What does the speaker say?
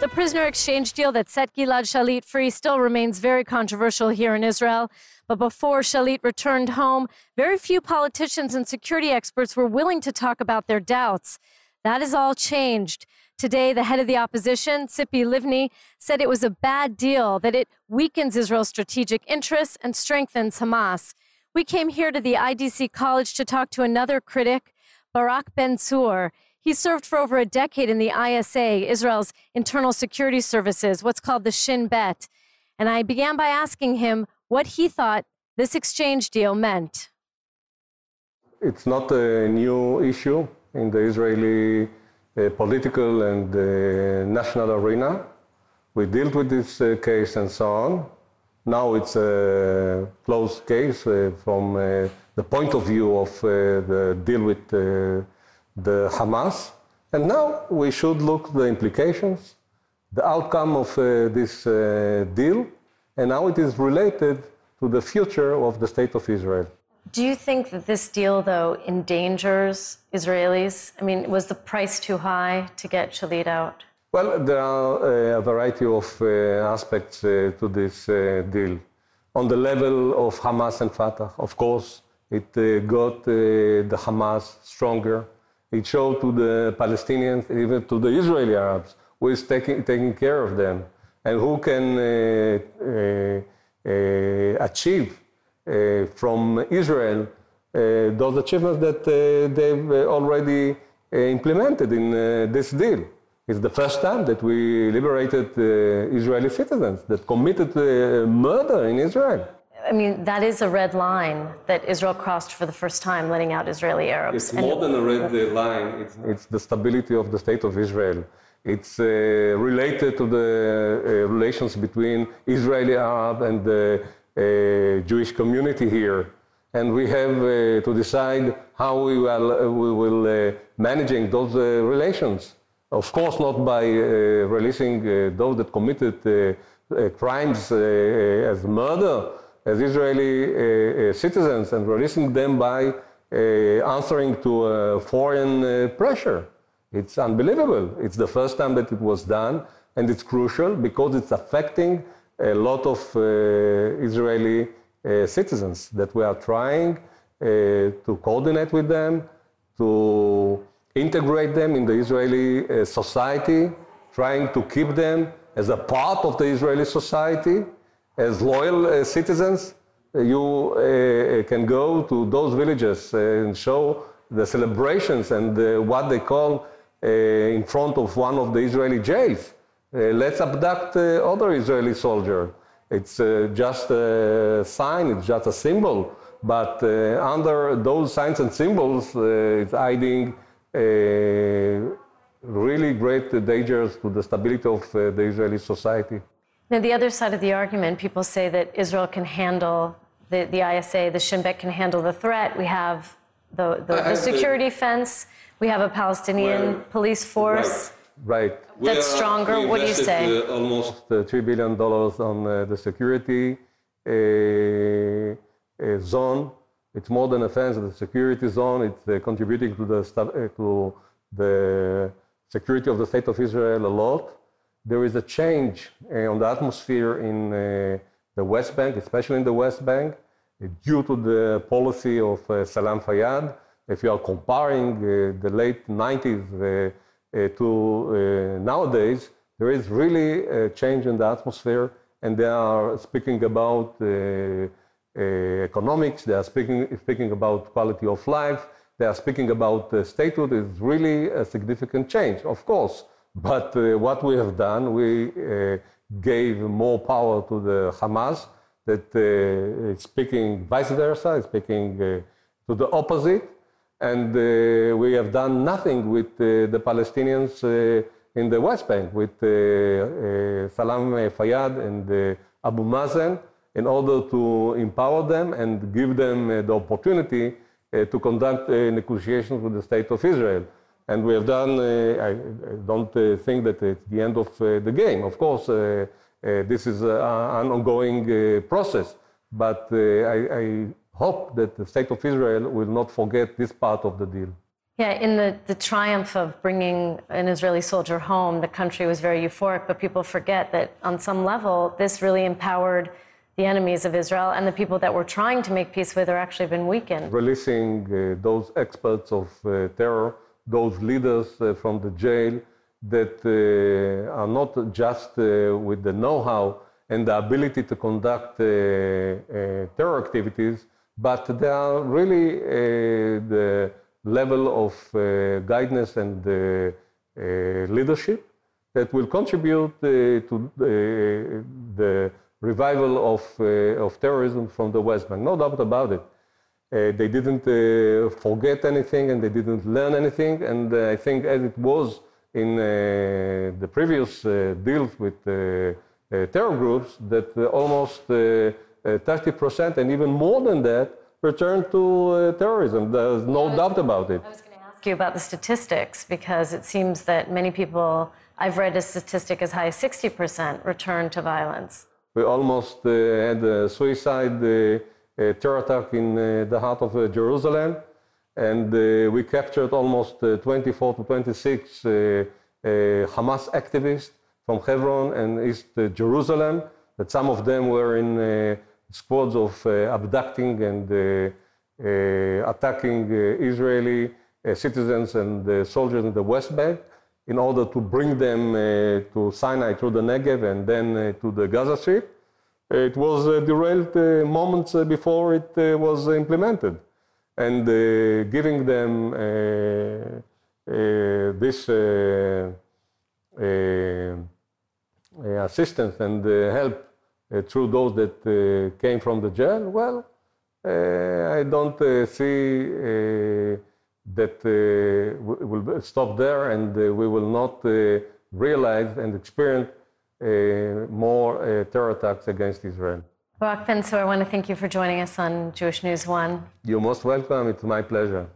The prisoner exchange deal that set Gilad Shalit free still remains very controversial here in Israel. But before Shalit returned home, very few politicians and security experts were willing to talk about their doubts. That has all changed. Today, the head of the opposition, Tzipi Livni, said it was a bad deal, that it weakens Israel's strategic interests and strengthens Hamas. We came here to the IDC College to talk to another critic, Barak Ben-Zur. He served for over a decade in the ISA, Israel's internal security services, what's called the Shin Bet. And I began by asking him what he thought this exchange deal meant. It's not a new issue in the Israeli political and national arena. We dealt with this case and so on. Now it's a closed case from the point of view of the deal with the Hamas. And now we should look at the implications, the outcome of this deal, and how it is related to the future of the State of Israel. Do you think that this deal, though, endangers Israelis? I mean, was the price too high to get Shalit out? Well, there are a variety of aspects to this deal. On the level of Hamas and Fatah, of course, it got the Hamas stronger. It showed to the Palestinians, even to the Israeli Arabs, who is taking care of them and who can achieve from Israel those achievements that they've already implemented in this deal. It's the first time that we liberated Israeli citizens that committed murder in Israel. I mean, that is a red line that Israel crossed for the first time, letting out Israeli Arabs. It's more than a red line. It's the stability of the State of Israel. It's related to the relations between Israeli Arab and the Jewish community here. And we have to decide how we will managing those relations. Of course, not by releasing those that committed crimes as murder, as Israeli citizens, and releasing them by answering to foreign pressure. It's unbelievable. It's the first time that it was done, and it's crucial because it's affecting a lot of Israeli citizens that we are trying to coordinate with them, to integrate them in the Israeli society, trying to keep them as a part of the Israeli society, as loyal citizens. You can go to those villages and show the celebrations and what they call in front of one of the Israeli jails. Let's abduct other Israeli soldier. It's just a sign, it's just a symbol, but under those signs and symbols, it's hiding really great dangers to the stability of the Israeli society. Now, the other side of the argument, people say that Israel can handle, the ISA, the Shin Bet can handle the threat. We have the security fence. We have a Palestinian police force. Right. That's stronger. What do you say? Almost $3 billion on the security zone. It's more than a fence, the security zone. It's contributing to the security of the State of Israel a lot. There is a change on the atmosphere in the West Bank, especially in the West Bank, due to the policy of Salam Fayyad. If you are comparing the late 90s to nowadays, there is really a change in the atmosphere, and they are speaking about economics, they are speaking about quality of life, they are speaking about statehood. Is really a significant change, of course. But what we have done, we gave more power to the Hamas, that is speaking vice versa, is speaking to the opposite. And we have done nothing with the Palestinians in the West Bank, with Salam Fayyad and Abu Mazen, in order to empower them and give them the opportunity to conduct negotiations with the State of Israel. And we have done, I don't think that it's the end of the game. Of course, this is an ongoing process, but I hope that the State of Israel will not forget this part of the deal. Yeah, in the triumph of bringing an Israeli soldier home, the country was very euphoric, but people forget that on some level, this really empowered the enemies of Israel, and the people that we're trying to make peace with are actually been weakened. Releasing those experts of terror, those leaders from the jail that are not just with the know-how and the ability to conduct terror activities, but they are really the level of guidance and leadership that will contribute to the revival of terrorism from the West Bank. No doubt about it. They didn't forget anything and they didn't learn anything. And I think as it was in the previous deals with terror groups, that almost 30% and even more than that returned to terrorism. There's no doubt about it. I was going to ask you about the statistics, because it seems that many people, I've read a statistic as high as 60% return to violence. We almost had a suicide terror attack in the heart of Jerusalem, and we captured almost 24 to 26 Hamas activists from Hebron and East Jerusalem, that some of them were in squads of abducting and attacking Israeli citizens and soldiers in the West Bank in order to bring them to Sinai through the Negev and then to the Gaza Strip. It was derailed moments before it was implemented. And giving them this assistance and help through those that came from the jail, well, I don't see that will stop there, and we will not realize and experience more terror attacks against Israel. Barak Ben-Zur, I want to thank you for joining us on Jewish News One. You're most welcome. It's my pleasure.